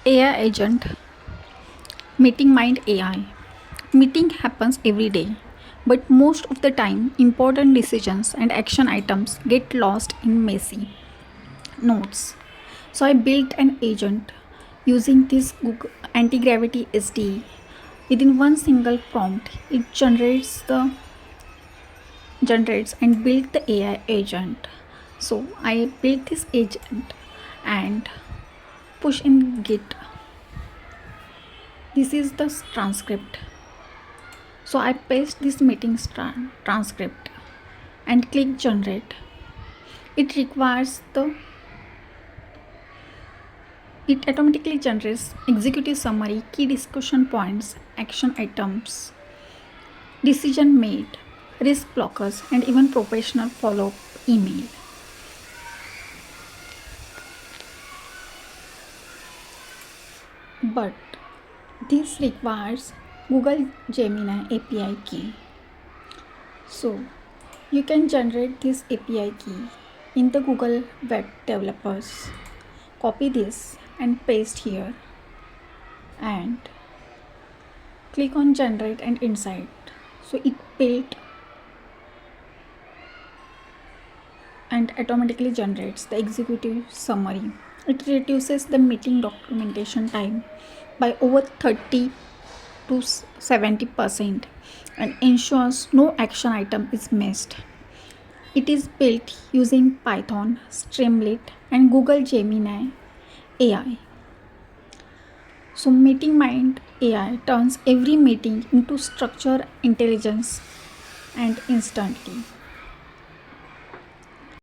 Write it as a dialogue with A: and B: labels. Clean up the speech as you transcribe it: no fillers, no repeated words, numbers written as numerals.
A: AI agent, MeetingMind AI. Meeting happens every day, but most of the time, important decisions and action items get lost in messy notes. So I built an agent using this Google anti-gravity SD. Within one single prompt, it generates and built the AI agent. So I built this agent and push in Git. This is the transcript. So I paste this meeting transcript and click generate. It requires the it automatically generates executive summary, key discussion points, action items, decision made, risk blockers, and even professional follow-up email. But this requires Google Gemini API key. So you can generate this API key in the Google Web Developers. Copy this and paste here and click on generate and inside. So it built and automatically generates the executive summary. It reduces the meeting documentation time by over 30 to 70% and ensures no action item is missed. It is built using Python, Streamlit, and Google Gemini AI. So, MeetingMind AI turns every meeting into structured intelligence and instantly.